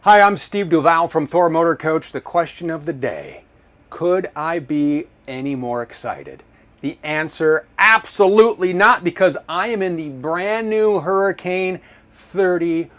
Hi, I'm Steve Duval from Thor Motor Coach. The question of the day, could I be any more excited? The answer, absolutely not, because I am in the brand new Hurricane 34A.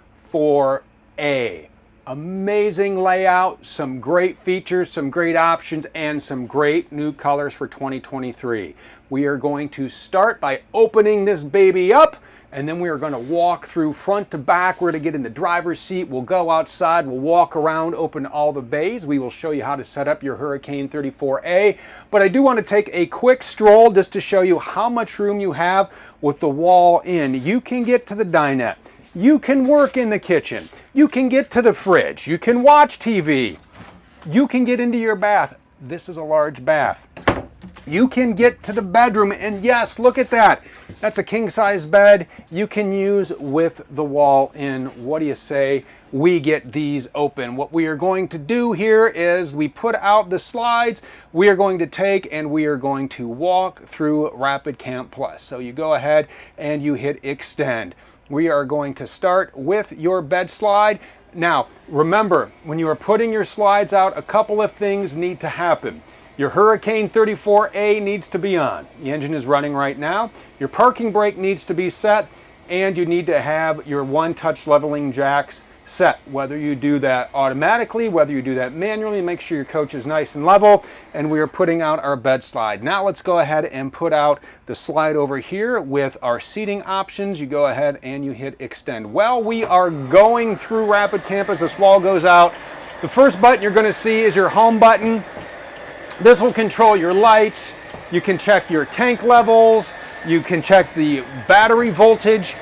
Amazing layout, some great features, some great options, and some great new colors for 2023. We are going to start by opening this baby up, and then we are going to walk through front to back. We're going to get in the driver's seat. We'll go outside. We'll walk around, open all the bays. We will show you how to set up your Hurricane 34A. But I do want to take a quick stroll just to show you how much room you have with the wall in. You can get to the dinette. You can work in the kitchen. You can get to the fridge. You can watch TV. You can get into your bath. This is a large bath. You can get to the bedroom, and yes, look at that. That's a king-size bed you can use with the wall in. What do you say we get these open? What we are going to do here is we put out the slides. We are going to take and we are going to walk through Rapid Camp Plus. So you go ahead and you hit extend. We are going to start with your bed slide. Now, remember, when you are putting your slides out, a couple of things need to happen. Your Hurricane 34A needs to be on. The engine is running right now. Your parking brake needs to be set, and you need to have your one-touch leveling jacks set. Whether you do that automatically, whether you do that manually, make sure your coach is nice and level, and we are putting out our bed slide. Now let's go ahead and put out the slide over here with our seating options. You go ahead and you hit extend. Well, we are going through Rapid Camp as this wall goes out. The first button you're going to see is your home button. This will control your lights. You can check your tank levels. You can check the battery voltage,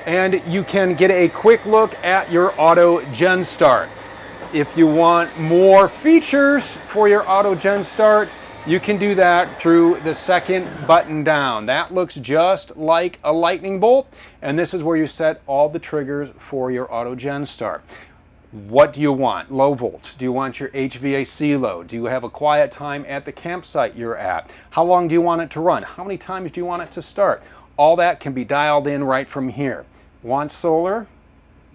and you can get a quick look at your auto gen start. If you want more features for your auto gen start, you can do that through the second button down. That looks just like a lightning bolt, and this is where you set all the triggers for your auto gen start. What do you want? Low volts? Do you want your HVAC low? Do you have a quiet time at the campsite you're at? How long do you want it to run? How many times do you want it to start? All that can be dialed in right from here. Want solar?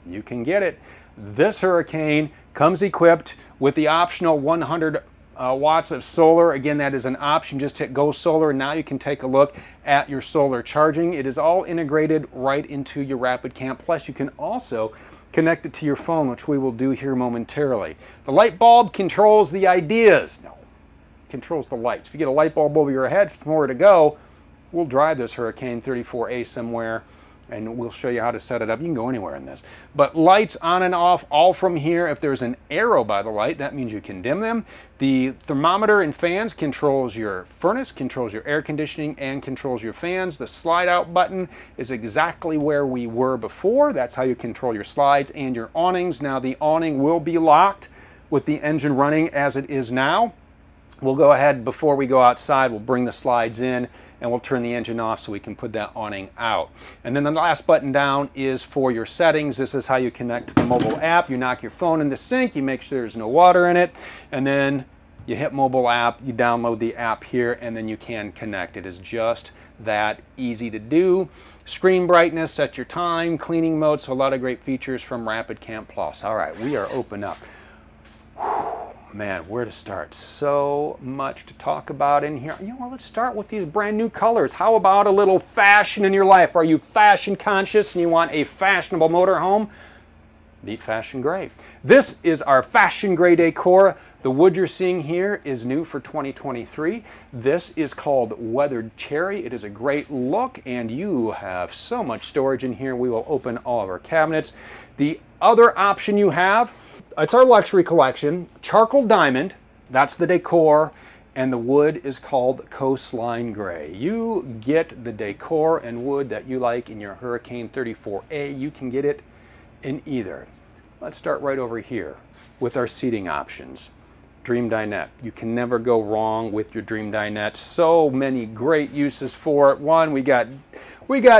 You can get it. This Hurricane comes equipped with the optional 100 watts of solar. Again, that is an option. Just hit go solar, and now you can take a look at your solar charging. It is all integrated right into your Rapid Camp Plus. You can also connect it to your phone, which we will do here momentarily. The light bulb controls the ideas. No, controls the lights. If you get a light bulb over your head, somewhere to go, we'll drive this Hurricane 34A somewhere, and we'll show you how to set it up. You can go anywhere in this. But lights on and off, all from here. If there's an arrow by the light, that means you can dim them. The thermometer and fans controls your furnace, controls your air conditioning, and controls your fans. The slide out button is exactly where we were before. That's how you control your slides and your awnings. Now the awning will be locked with the engine running as it is now. We'll go ahead, before we go outside, we'll bring the slides in and we'll turn the engine off so we can put that awning out. And then the last button down is for your settings. This is how you connect to the mobile app. You knock your phone in the sink, you make sure there's no water in it, and then you hit mobile app, you download the app here, and then you can connect. It is just that easy to do. Screen brightness, set your time, cleaning mode, so a lot of great features from Rapid Camp Plus. All right, we are open up. Man, where to start? So much to talk about in here. You know what, let's start with these brand new colors. How about a little fashion in your life? Are you fashion conscious and you want a fashionable motorhome? Meet Fashion Gray. This is our Fashion Gray decor. The wood you're seeing here is new for 2023. This is called Weathered Cherry. It is a great look, and you have so much storage in here. We will open all of our cabinets. The other option you have, it's our luxury collection, Charcoal Diamond, that's the decor, and the wood is called Coastline Gray. You get the decor and wood that you like in your Hurricane 34A. You can get it in either. Let's start right over here with our seating options. Dream Dinette. You can never go wrong with your Dream Dinette. So many great uses for it. One, we got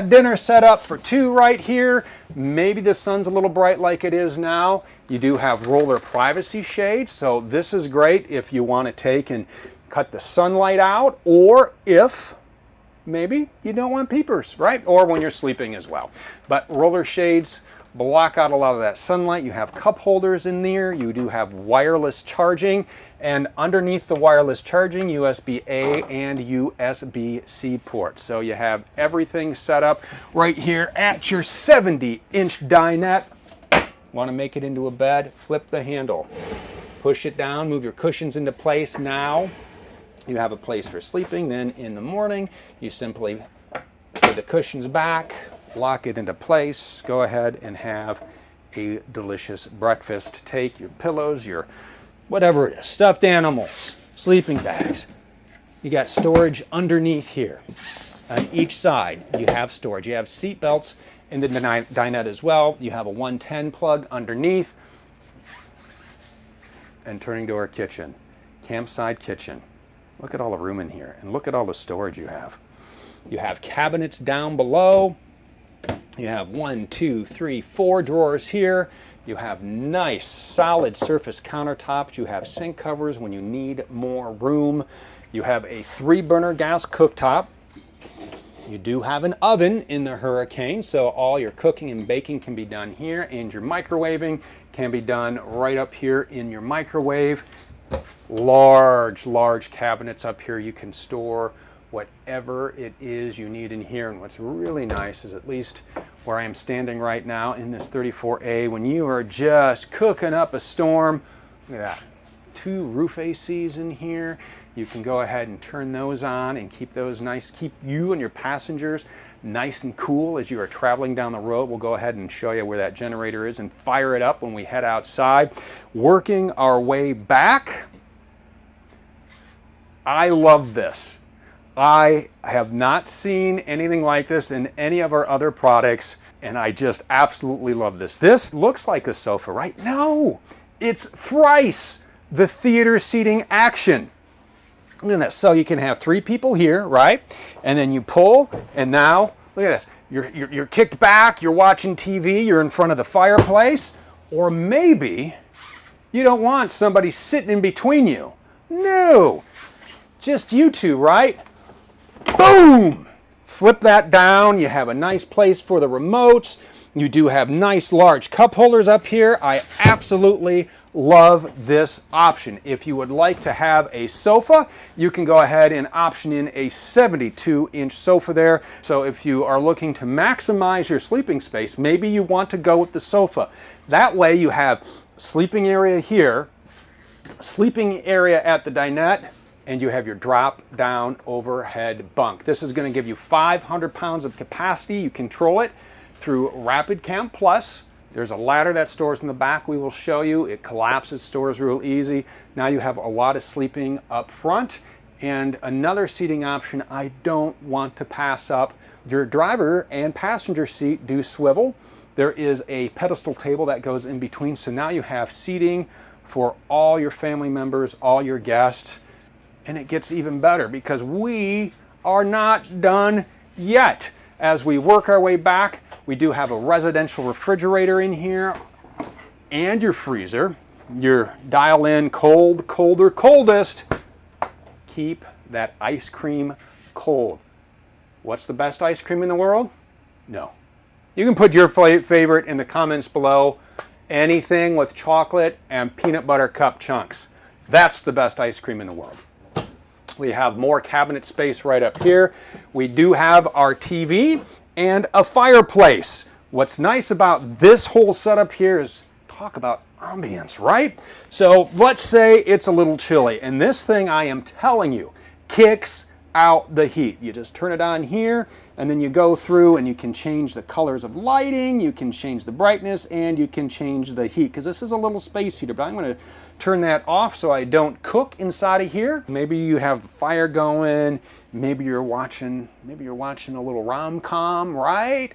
dinner set up for two right here. Maybe the sun's a little bright like it is now. You do have roller privacy shades, so this is great if you want to take and cut the sunlight out, or if maybe you don't want peepers, right? Or when you're sleeping as well. But roller shades block out a lot of that sunlight. You have cup holders in there. You do have wireless charging, and underneath the wireless charging, USB-A and USB-C ports. So you have everything set up right here at your 70-inch dinette. Want to make it into a bed? Flip the handle. Push it down, move your cushions into place. Now you have a place for sleeping. Then in the morning, you simply put the cushions back, lock it into place, go ahead and have a delicious breakfast. Take your pillows, your whatever it is, stuffed animals, sleeping bags. You got storage underneath here. On each side, you have storage. You have seat belts in the dinette as well. You have a 110 plug underneath. And turning to our kitchen, campsite kitchen. Look at all the room in here, and look at all the storage you have. You have cabinets down below. You have 1, 2, 3, 4 drawers here. You have nice solid surface countertops. You have sink covers when you need more room. You have a 3-burner gas cooktop. You do have an oven in the Hurricane, so all your cooking and baking can be done here, and your microwaving can be done right up here in your microwave. Large cabinets up here. You can store whatever it is you need in here. And what's really nice is, at least where I am standing right now in this 34A, when you are just cooking up a storm, look at that, 2 roof ACs in here. You can go ahead and turn those on and keep those nice, keep you and your passengers nice and cool as you are traveling down the road. We'll go ahead and show you where that generator is and fire it up when we head outside. Working our way back, I love this. I have not seen anything like this in any of our other products, and I just absolutely love this. This looks like a sofa, right? No, it's thrice the theater seating action. Look at this. So you can have 3 people here, right? And then you pull, and now, look at this. You're kicked back, you're watching TV, you're in front of the fireplace, or maybe you don't want somebody sitting in between you. No, just you two, right? Boom! Flip that down. You have a nice place for the remotes. You do have nice large cup holders up here. I absolutely love this option. If you would like to have a sofa, you can go ahead and option in a 72-inch sofa there. So if you are looking to maximize your sleeping space, maybe you want to go with the sofa. That way you have sleeping area here, sleeping area at the dinette, and you have your drop-down overhead bunk. This is going to give you 500 pounds of capacity. You control it through Rapid Cam Plus. There's a ladder that stores in the back we will show you. It collapses, stores real easy. Now you have a lot of sleeping up front. And another seating option I don't want to pass up. Your driver and passenger seat do swivel. There is a pedestal table that goes in between. So now you have seating for all your family members, all your guests. And it gets even better because we are not done yet. As we work our way back, we do have a residential refrigerator in here and your freezer. Your dial in cold, colder, coldest. Keep that ice cream cold. What's the best ice cream in the world? No. You can put your favorite in the comments below. Anything with chocolate and peanut butter cup chunks. That's the best ice cream in the world. We have more cabinet space right up here. We do have our TV and a fireplace. What's nice about this whole setup here is, talk about ambience, right? So let's say it's a little chilly, and this thing, I am telling you, kicks out the heat. You just turn it on here, and then you go through and you can change the colors of lighting, you can change the brightness, and you can change the heat, because this is a little space heater, but I'm going to turn that off so I don't cook inside of here. Maybe you have fire going, maybe you're watching a little rom-com, right?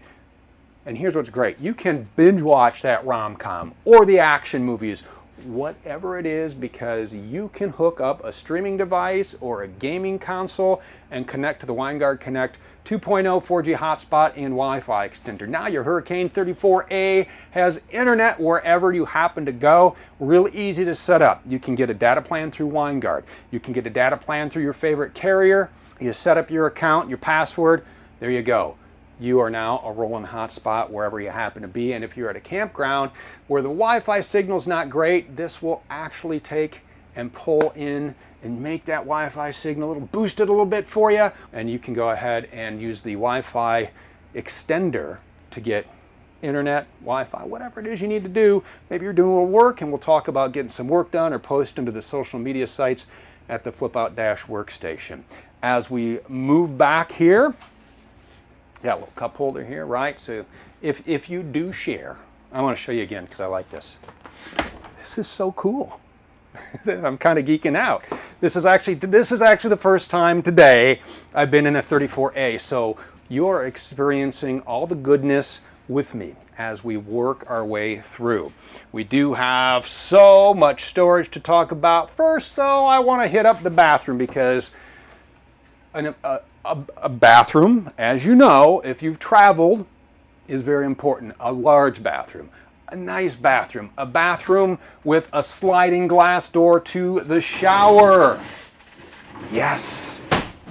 And here's what's great. You can binge watch that rom-com or the action movies, whatever it is, because you can hook up a streaming device or a gaming console and connect to the WineGuard Connect 2.0 4G hotspot and Wi-Fi extender. Now your Hurricane 34A has internet wherever you happen to go. Real easy to set up. You can get a data plan through WineGuard. You can get a data plan through your favorite carrier. You set up your account, your password. There you go. you are now a rolling hotspot wherever you happen to be. And if you're at a campground where the Wi-Fi signal's not great, this will actually take and pull in and make that Wi-Fi signal a little, boost it a little bit for you. And you can go ahead and use the Wi-Fi extender to get internet, Wi-Fi, whatever it is you need to do. Maybe you're doing a little work, and we'll talk about getting some work done or posting to the social media sites at the Flip Out Dash Workstation. As we move back here, got a little cup holder here, right? So if you do share, I want to show you again because I like this. This is so cool. I'm kind of geeking out. This is actually the first time today I've been in a 34A. So you're experiencing all the goodness with me as we work our way through. We do have so much storage to talk about. First, though, I want to hit up the bathroom because a bathroom, as you know, if you've traveled, is very important. A large bathroom, a nice bathroom, a bathroom with a sliding glass door to the shower. Yes,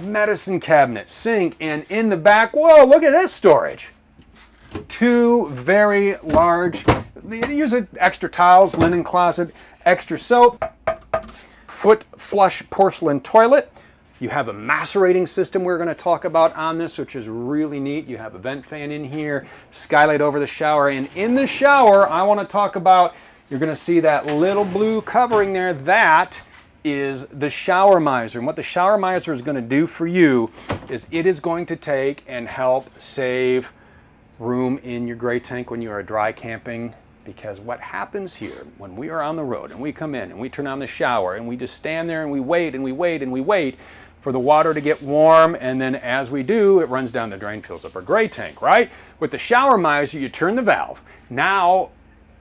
medicine cabinet, sink, and in the back, whoa, look at this storage. Two very large, use it, extra towels, linen closet, extra soap, foot flush porcelain toilet. You have a macerating system we're going to talk about on this, which is really neat. You have a vent fan in here, skylight over the shower, and in the shower, I want to talk about, you're going to see that little blue covering there. That is the shower miser. And what the shower miser is going to do for you is it is going to take and help save room in your gray tank when you are dry camping, because what happens here when we are on the road and we come in and we turn on the shower and we just stand there and we wait and we wait and we wait for the water to get warm, and then as we do, it runs down the drain, fills up our gray tank, right? With the shower miser, you turn the valve. Now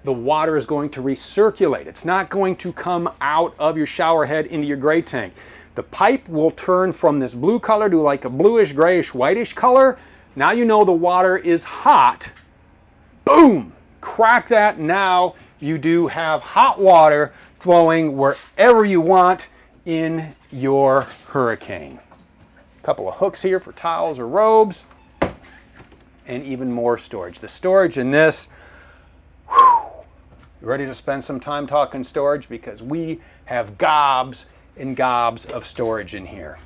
the water is going to recirculate. It's not going to come out of your shower head into your gray tank. The pipe will turn from this blue color to like a bluish, grayish, whitish color. Now you know the water is hot. Boom! Crack that. Now you do have hot water flowing wherever you want in your Hurricane. A couple of hooks here for towels or robes, and even more storage. The storage in this, whew, you ready to spend some time talking storage? Because we have gobs and gobs of storage in here.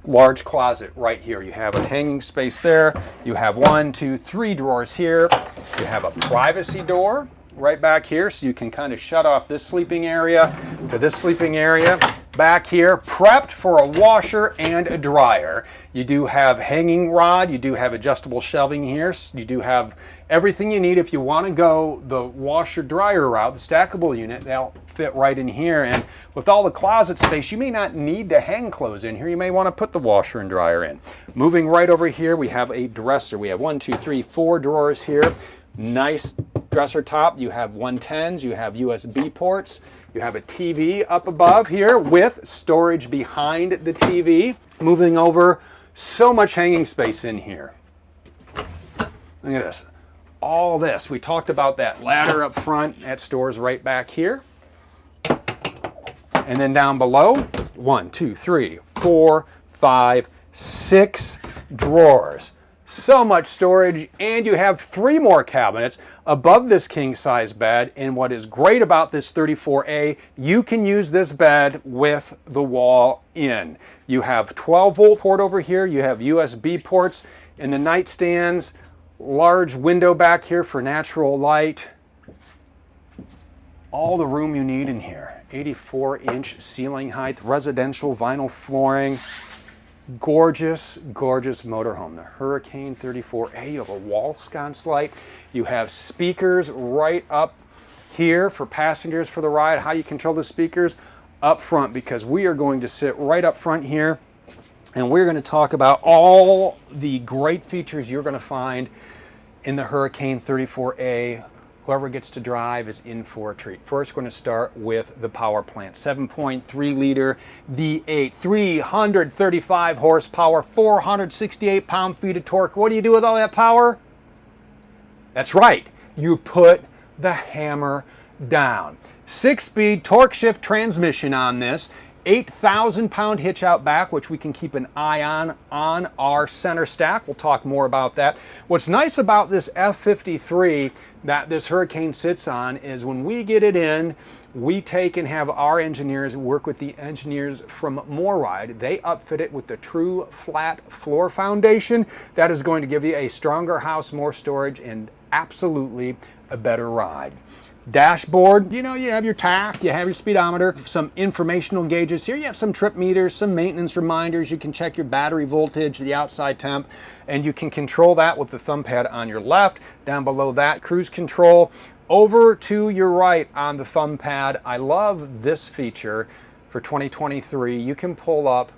Large closet right here. You have a hanging space there. You have 1, 2, 3 drawers here. You have a privacy door right back here, so you can kind of shut off this sleeping area to this sleeping area. Back here, prepped for a washer and a dryer. You do have hanging rod. You do have adjustable shelving here. You do have everything you need if you want to go the washer dryer route, the stackable unit. They'll fit right in here. And with all the closet space, you may not need to hang clothes in here. You may want to put the washer and dryer in. Moving right over here, we have a dresser. We have 1, 2, 3, 4 drawers here. Nice dresser top. You have 110s. You have USB ports. You have a TV up above here with storage behind the TV. Moving over, so much hanging space in here. Look at this. All this. We talked about that ladder up front. That stores right back here. And then down below, 1, 2, 3, 4, 5, 6 drawers. So much storage, and you have 3 more cabinets above this king-size bed. And what is great about this 34A, you can use this bed with the wall in. You have 12-volt port over here. You have USB ports in the nightstands. Large window back here for natural light. All the room you need in here. 84-inch ceiling height, residential vinyl flooring. Gorgeous, gorgeous motorhome. The Hurricane 34A. You have a wall sconce light. You have speakers right up here for passengers for the ride. How you control the speakers? Up front, because we are going to sit right up front here and we're going to talk about all the great features you're going to find in the Hurricane 34A. Whoever gets to drive is in for a treat. First, we're going to start with the power plant. 7.3 liter V8, 335 horsepower, 468 pound-feet of torque. What do you do with all that power? That's right, you put the hammer down. 6-speed torque shift transmission on this. 8,000-pound hitch out back, which we can keep an eye on our center stack. We'll talk more about that. What's nice about this F53 that this Hurricane sits on is when we get it in, we take and have our engineers work with the engineers from MoreRide. They upfit it with the true flat floor foundation. That is going to give you a stronger house, more storage, and absolutely a better ride. Dashboard, you know, you have your tach, you have your speedometer, some informational gauges here. You have some trip meters, some maintenance reminders. You can check your battery voltage, the outside temp, and you can control that with the thumb pad on your left. Down below that, cruise control. Over to your right on the thumb pad, I love this feature for 2023. You can pull up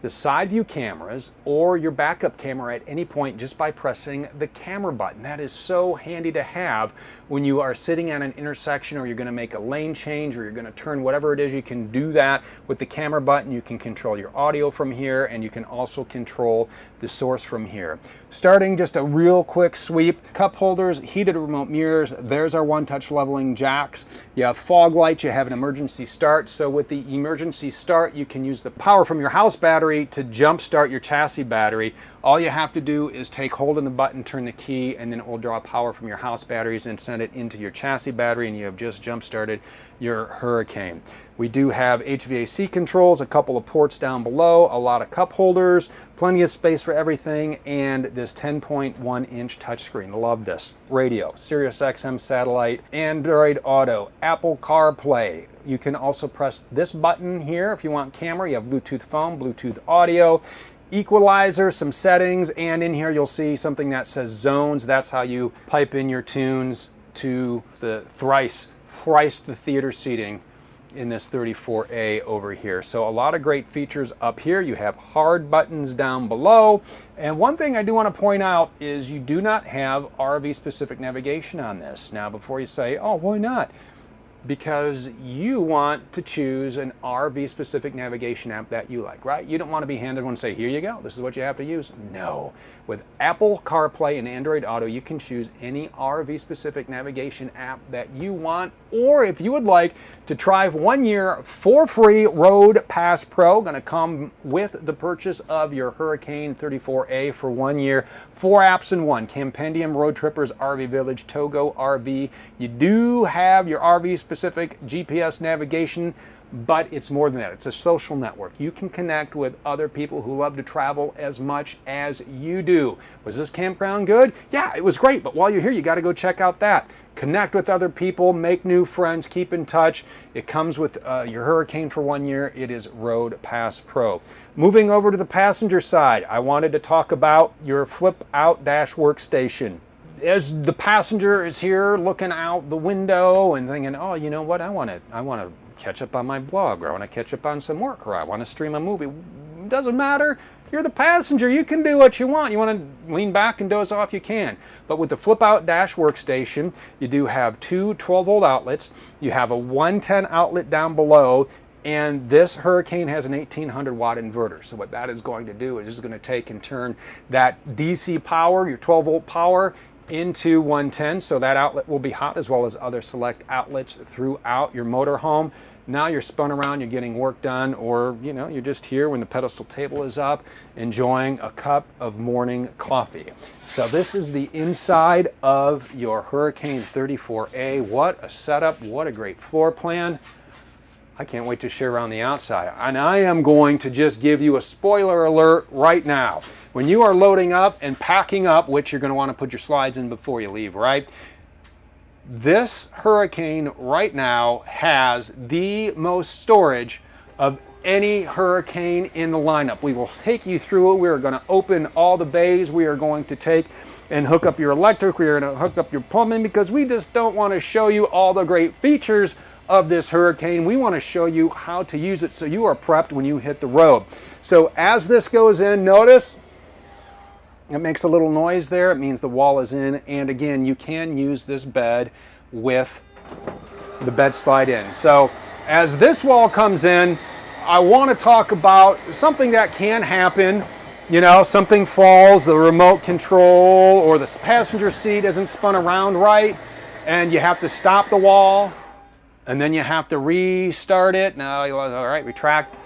the side view cameras or your backup camera at any point just by pressing the camera button. That is so handy to have when you are sitting at an intersection or you're going to make a lane change or you're going to turn, whatever it is. You can do that with the camera button. You can control your audio from here, and you can also control the source from here. Starting just a real quick sweep, cup holders, heated remote mirrors, there's our one-touch leveling jacks. You have fog lights, you have an emergency start. So with the emergency start, you can use the power from your house battery to jump start your chassis battery. All you have to do is take hold of the button, turn the key, and then it will draw power from your house batteries and send it into your chassis battery, and you have just jump started your Hurricane. We do have HVAC controls, a couple of ports down below, a lot of cup holders, plenty of space for everything, and this 10.1-inch touchscreen. Love this. Radio, Sirius XM satellite, Android Auto, Apple CarPlay. You can also press this button here if you want camera. You have Bluetooth phone, Bluetooth audio, equalizer, some settings, and in here you'll see something that says zones. That's how you pipe in your tunes to the thrice the theater seating in this 34A over here. So a lot of great features up here. You have hard buttons down below. And one thing I do want to point out is you do not have RV specific navigation on this. Now before you say, oh, why not? Because you want to choose an RV specific navigation app that you like, right? You don't want to be handed one and say, here you go, this is what you have to use. No. With Apple CarPlay and Android Auto, you can choose any RV specific navigation app that you want, or if you would like to try 1 year for free Road Pass Pro, going to come with the purchase of your Hurricane 34A for 1 year. 4 apps in one: Campendium, Road Trippers, RV Village, Togo RV. You do have your RV specific GPS navigation, but it's more than that. It's a social network. You can connect with other people who love to travel as much as you do. Was this campground good? Yeah, it was great, but while you're here, you got to go check out that. Connect with other people, make new friends, keep in touch. It comes with your Hurricane for 1 year. It is Road Pass Pro. Moving over to the passenger side, I wanted to talk about your flip out dash workstation. As the passenger is here looking out the window and thinking, oh, you know what, I want to catch up on my blog, or I want to catch up on some work, or I want to stream a movie. Doesn't matter. You're the passenger. You can do what you want. You want to lean back and doze off, you can. But with the flip out dash workstation, you do have two 12-volt outlets. You have a 110 outlet down below, and this Hurricane has an 1800 watt inverter. So what that is going to do is it's going to take and turn that DC power, your 12-volt power, into 110, so that outlet will be hot, as well as other select outlets throughout your motorhome. Now you're spun around, you're getting work done, or you know, you're just here when the pedestal table is up, enjoying a cup of morning coffee. So this is the inside of your Hurricane 34A. What a setup, what a great floor plan. I can't wait to share around the outside. And I am going to just give you a spoiler alert right now. When you are loading up and packing up, which you're going to want to put your slides in before you leave, right? This Hurricane right now has the most storage of any Hurricane in the lineup. We will take you through it. We are going to open all the bays. We are going to take and hook up your electric. We are going to hook up your plumbing, because we just don't want to show you all the great features of this Hurricane. We want to show you how to use it so you are prepped when you hit the road. So as this goes in, notice it makes a little noise there. It means the wall is in. And again, you can use this bed with the bed slide in. So as this wall comes in, I want to talk about something that can happen. You know, something falls, the remote control or the passenger seat isn't spun around right, and you have to stop the wall. and then you have to restart it. Now, all right, retract.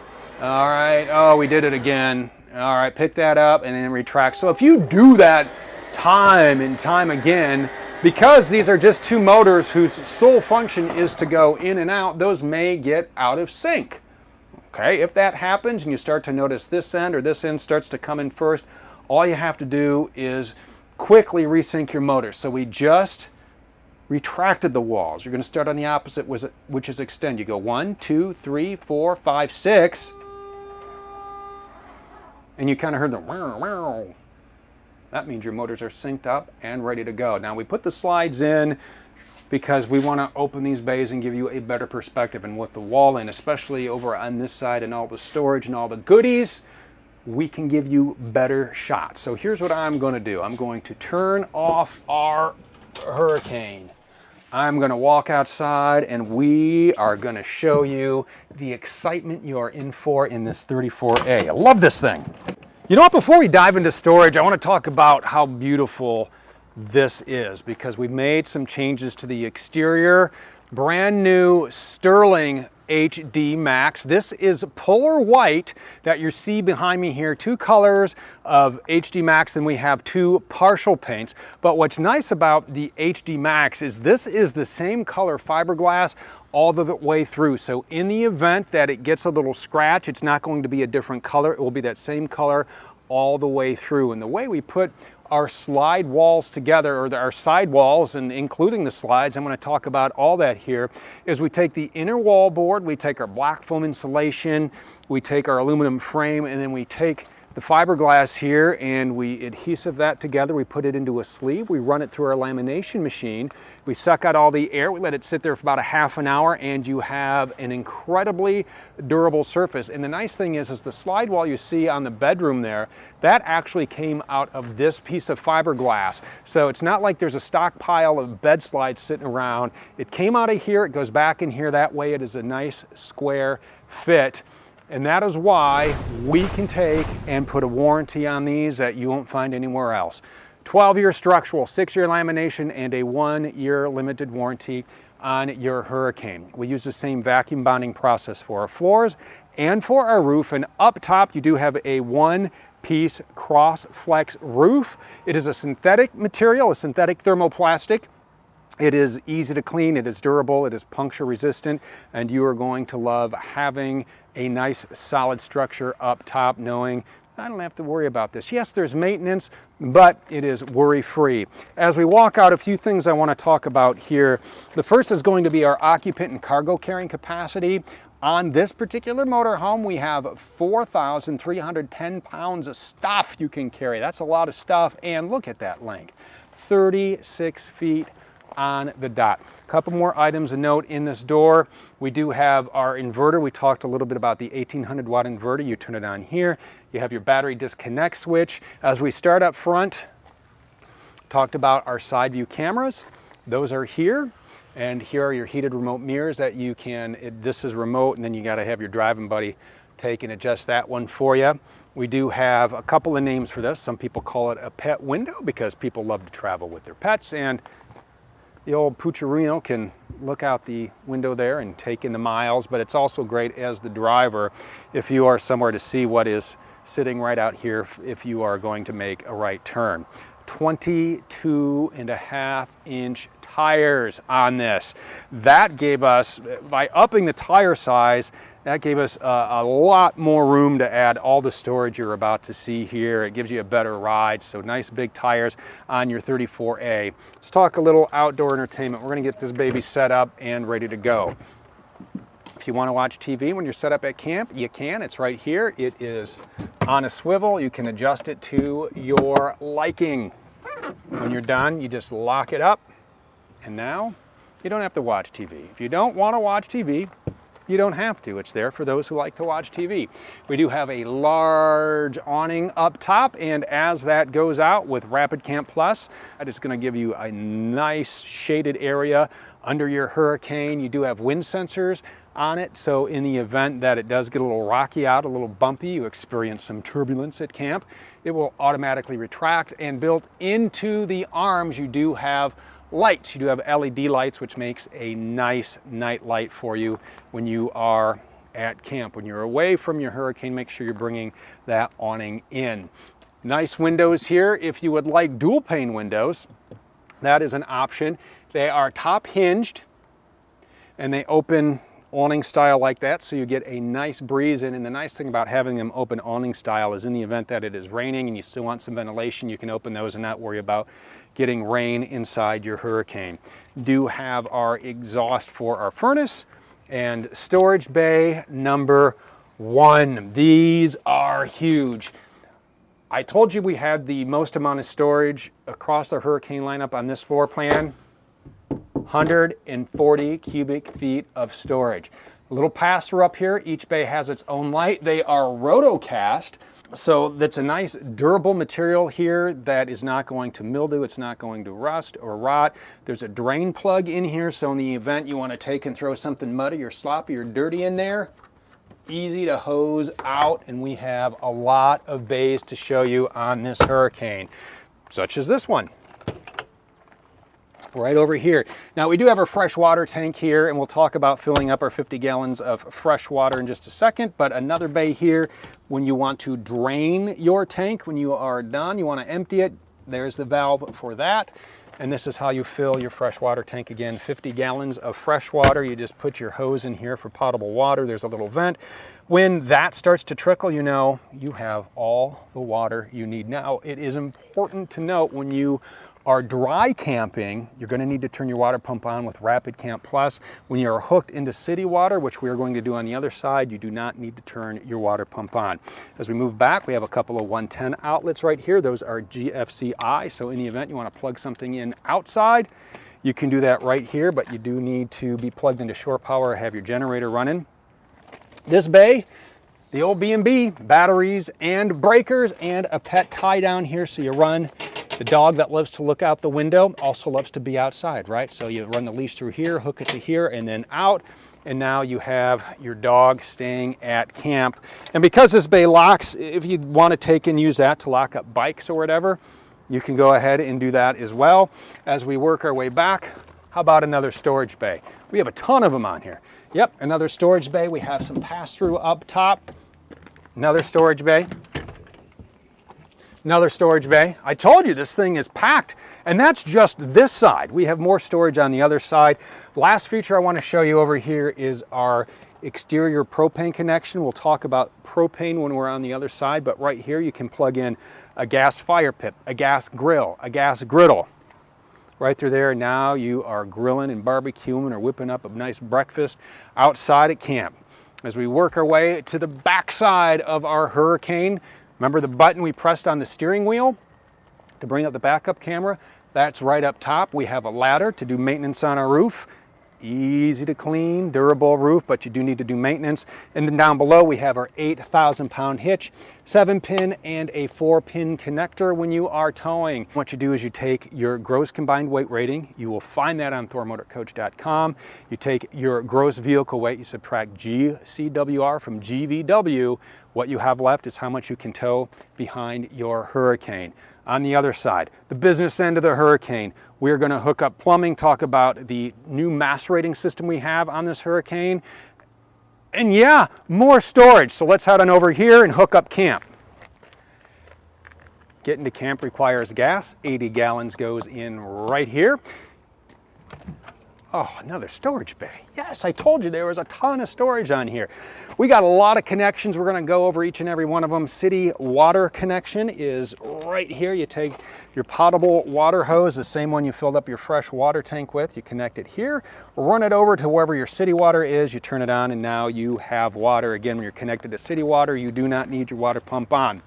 All right, oh, we did it again. All right, pick that up and then retract. So if you do that time and time again, because these are just two motors whose sole function is to go in and out, those may get out of sync. Okay, if that happens and you start to notice this end or this end starts to come in first, all you have to do is quickly resync your motor. So we just retracted the walls. You're going to start on the opposite, which is extend. You go 1, 2, 3, 4, 5, 6, and you kind of heard the wow, wow. That means your motors are synced up and ready to go. Now we put the slides in because we want to open these bays and give you a better perspective. And with the wall in, especially over on this side and all the storage and all the goodies, we can give you better shots. So here's what I'm going to do. I'm going to turn off our Hurricane. I'm going to walk outside and we are going to show you the excitement you are in for in this 34A. I love this thing. You know what, before we dive into storage, I want to talk about how beautiful this is because we've made some changes to the exterior. Brand new Sterling HD Max. This is polar white that you see behind me here. Two colors of HD Max, and we have two partial paints. But what's nice about the HD Max is this is the same color fiberglass all the way through. So in the event that it gets a little scratch, it's not going to be a different color. It will be that same color all the way through. And the way we put our slide walls together, or our side walls, and including the slides, I'm going to talk about all that here, is we take the inner wall board, we take our black foam insulation, we take our aluminum frame, and then we take the fiberglass here and we adhesive that together. We put it into a sleeve, we run it through our lamination machine, we suck out all the air, we let it sit there for about a half an hour, and you have an incredibly durable surface. And the nice thing is the slide wall you see on the bedroom there, that actually came out of this piece of fiberglass. So it's not like there's a stockpile of bed slides sitting around. It came out of here, it goes back in here. That way it is a nice square fit. And that is why we can take and put a warranty on these that you won't find anywhere else. 12-year structural, 6-year lamination, and a 1-year limited warranty on your Hurricane. We use the same vacuum bonding process for our floors and for our roof. And up top, you do have a one-piece cross flex roof. It is a synthetic material, a synthetic thermoplastic. It is easy to clean, it is durable, it is puncture resistant, and you are going to love having a nice solid structure up top, knowing I don't have to worry about this. Yes, there's maintenance, but it is worry-free. As we walk out, a few things I want to talk about here. The first is going to be our occupant and cargo carrying capacity. On this particular motorhome, we have 4,310 pounds of stuff you can carry. That's a lot of stuff, and look at that length, 36 feet on the dot. A couple more items to note in this door. We do have our inverter. We talked a little bit about the 1800 watt inverter. You turn it on here. You have your battery disconnect switch. As we start up front, talked about our side view cameras. Those are here. And here are your heated remote mirrors that you can, this is remote, and then you got to have your driving buddy take and adjust that one for you. We do have a couple of names for this. Some people call it a pet window because people love to travel with their pets, and the old Pucciarino can look out the window there and take in the miles, but it's also great as the driver if you are somewhere to see what is sitting right out here if you are going to make a right turn. 22.5-inch tires on this. That gave us, by upping the tire size, that gave us a lot more room to add all the storage you're about to see here. It gives you a better ride, so nice big tires on your 34A. Let's talk a little outdoor entertainment. We're gonna get this baby set up and ready to go. If you wanna watch TV when you're set up at camp, you can, it's right here. It is on a swivel. You can adjust it to your liking. When you're done, you just lock it up, and now you don't have to watch TV. If you don't wanna watch TV, you don't have to. It's there for those who like to watch TV. We do have a large awning up top, and as that goes out with Rapid Camp Plus, that is going to give you a nice shaded area under your Hurricane. You do have wind sensors on it, so in the event that it does get a little rocky out, a little bumpy, you experience some turbulence at camp, it will automatically retract, and built into the arms you do have lights. You do have LED lights, which makes a nice night light for you when you are at camp. When you're away from your hurricane, make sure you're bringing that awning in. Nice windows here. If you would like dual pane windows, that is an option. They are top hinged and they open awning style like that, so you get a nice breeze in. And the nice thing about having them open awning style is in the event that it is raining and you still want some ventilation, you can open those and not worry about getting rain inside your hurricane. Do have our exhaust for our furnace and storage bay number 1. These are huge. I told you we had the most amount of storage across our hurricane lineup on this floor plan. 140 cubic feet of storage. A little pass-through up here. Each bay has its own light. They are rotocast, so that's a nice durable material here that is not going to mildew. It's not going to rust or rot. There's a drain plug in here, so in the event you want to take and throw something muddy or sloppy or dirty in there, easy to hose out. And we have a lot of bays to show you on this hurricane, such as this one right over here. Now we do have our fresh water tank here, and we'll talk about filling up our 50 gallons of fresh water in just a second. But another bay here, when you want to drain your tank, when you are done, you want to empty it, there's the valve for that. And this is how you fill your fresh water tank. Again, 50 gallons of fresh water. You just put your hose in here for potable water. There's a little vent. When that starts to trickle, you know you have all the water you need. Now, it is important to note when you are dry camping, you're going to need to turn your water pump on with Rapid Camp Plus. When you're hooked into city water, which we are going to do on the other side, you do not need to turn your water pump on. As we move back, we have a couple of 110 outlets right here. Those are GFCI, so in the event you want to plug something in outside, you can do that right here, but you do need to be plugged into shore power or have your generator running. This bay, the old B&B, batteries and breakers and a pet tie down here, so you run. The dog that loves to look out the window also loves to be outside, right? So you run the leash through here, hook it to here, and then out. And now you have your dog staying at camp. And because this bay locks, if you want to take and use that to lock up bikes or whatever, you can go ahead and do that as well. As we work our way back, how about another storage bay? We have a ton of them on here. Yep, another storage bay. We have some pass-through up top. Another storage bay. Another storage bay. I told you this thing is packed, and that's just this side. We have more storage on the other side. Last feature I want to show you over here is our exterior propane connection. We'll talk about propane when we're on the other side, but right here you can plug in a gas fire pit, a gas grill, a gas griddle. Right through there, now you are grilling and barbecuing or whipping up a nice breakfast outside at camp. As we work our way to the back side of our hurricane, remember the button we pressed on the steering wheel to bring up the backup camera? That's right up top. We have a ladder to do maintenance on our roof. Easy to clean, durable roof, but you do need to do maintenance. And then down below we have our 8,000-pound hitch, 7-pin and a 4-pin connector when you are towing. What you do is you take your gross combined weight rating. You will find that on thormotorcoach.com. You take your gross vehicle weight, you subtract GCWR from GVW. What you have left is how much you can tow behind your hurricane. On the other side, the business end of the hurricane, we're going to hook up plumbing, talk about the new macerating system we have on this hurricane, and yeah, more storage. So let's head on over here and hook up camp. Getting to camp requires gas. 80 gallons goes in right here. Oh, another storage bay. Yes, I told you there was a ton of storage on here. We got a lot of connections. We're going to go over each and every one of them. City water connection is right here. You take your potable water hose, the same one you filled up your fresh water tank with. You connect it here, run it over to wherever your city water is. You turn it on, and now you have water. Again, when you're connected to city water, you do not need your water pump on.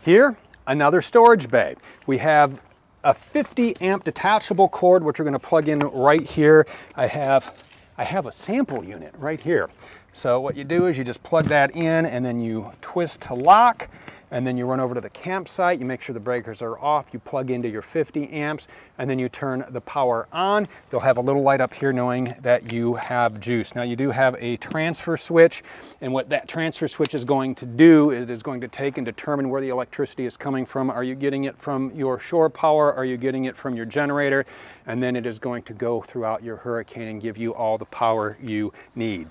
Here, another storage bay. We have a 50 amp detachable cord, which we're going to plug in right here. I have a sample unit right here. So what you do is you just plug that in and then you twist to lock, and then you run over to the campsite, you make sure the breakers are off, you plug into your 50 amps, and then you turn the power on. You'll have a little light up here knowing that you have juice. Now you do have a transfer switch, and what that transfer switch is going to do is it is going to take and determine where the electricity is coming from. Are you getting it from your shore power? Are you getting it from your generator? And then it is going to go throughout your Hurricane and give you all the power you need.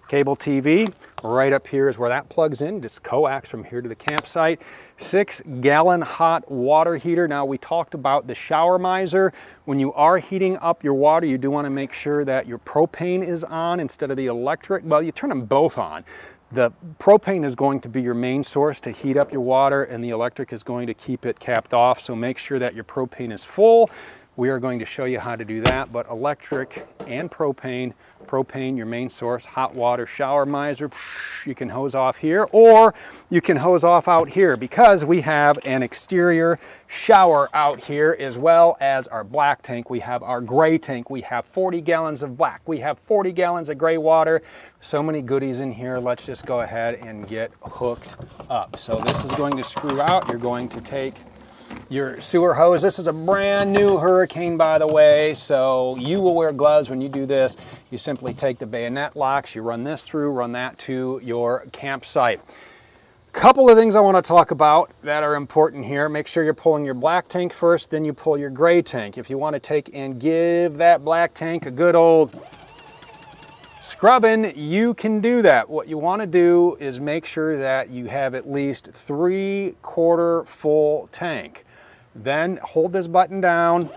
Cable TV, right up here is where that plugs in. Just coax from here to the campsite. 6-gallon hot water heater. Now we talked about the shower miser. When you are heating up your water, you do want to make sure that your propane is on instead of the electric. Well, you turn them both on. The propane is going to be your main source to heat up your water, and the electric is going to keep it capped off. So make sure that your propane is full. We are going to show you how to do that, but electric and propane, your main source, hot water shower miser, you can hose off here, or you can hose off out here, because we have an exterior shower out here as well as our black tank. We have our gray tank. We have 40 gallons of black. We have 40 gallons of gray water. So many goodies in here. Let's just go ahead and get hooked up. So this is going to screw out. You're going to take your sewer hose. This is a brand new Hurricane, by the way, so you will wear gloves when you do this. You simply take the bayonet locks, you run this through, run that to your campsite. Couple of things I want to talk about that are important here. Make sure you're pulling your black tank first, then you pull your gray tank. If you want to take and give that black tank a good old scrubbing, you can do that. What you want to do is make sure that you have at least 3/4 full tank. Then hold this button down,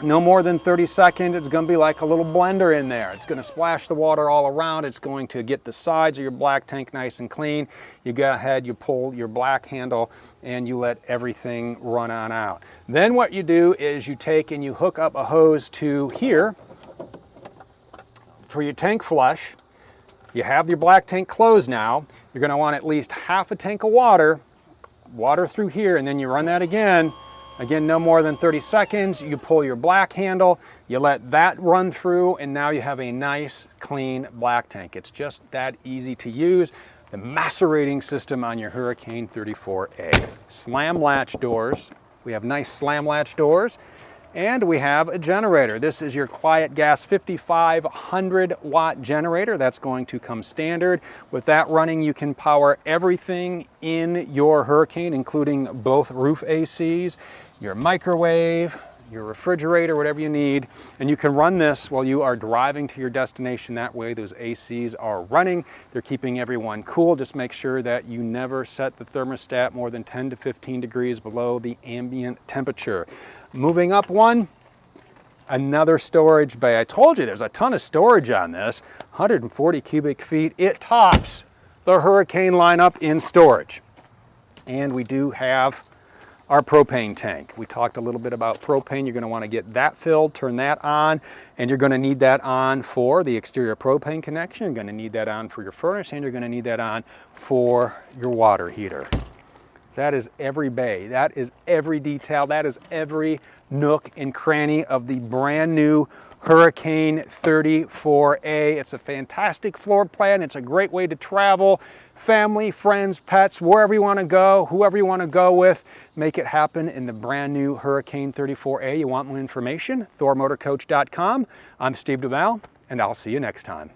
no more than 30 seconds. It's going to be like a little blender in there. It's going to splash the water all around. It's going to get the sides of your black tank nice and clean. You go ahead, you pull your black handle, and you let everything run on out. Then what you do is you take and you hook up a hose to here for your tank flush. You have your black tank closed now. You're going to want at least half a tank of water through here, and then you run that again, no more than 30 seconds. You pull your black handle, you let that run through, and now you have a nice clean black tank. It's just that easy to use. The macerating system on your Hurricane 34A. Slam latch doors. We have nice slam latch doors. And we have a generator. This is your quiet gas 5500 watt generator. That's going to come standard. With that running, you can power everything in your Hurricane, including both roof ACs, your microwave, your refrigerator, whatever you need. And you can run this while you are driving to your destination. That way those ACs are running. They're keeping everyone cool. Just make sure that you never set the thermostat more than 10 to 15 degrees below the ambient temperature. Moving up one, another storage bay. I told you there's a ton of storage on this, 140 cubic feet. It tops the Hurricane lineup in storage. And we do have our propane tank. We talked a little bit about propane. You're going to want to get that filled, turn that on, and you're going to need that on for the exterior propane connection. You're going to need that on for your furnace, and you're going to need that on for your water heater. That is every bay, that is every detail, that is every nook and cranny of the brand new Hurricane 34A. It's a fantastic floor plan. It's a great way to travel, family, friends, pets, wherever you want to go, whoever you want to go with, make it happen in the brand new Hurricane 34A. You want more information? ThorMotorCoach.com. I'm Steve Duval, and I'll see you next time.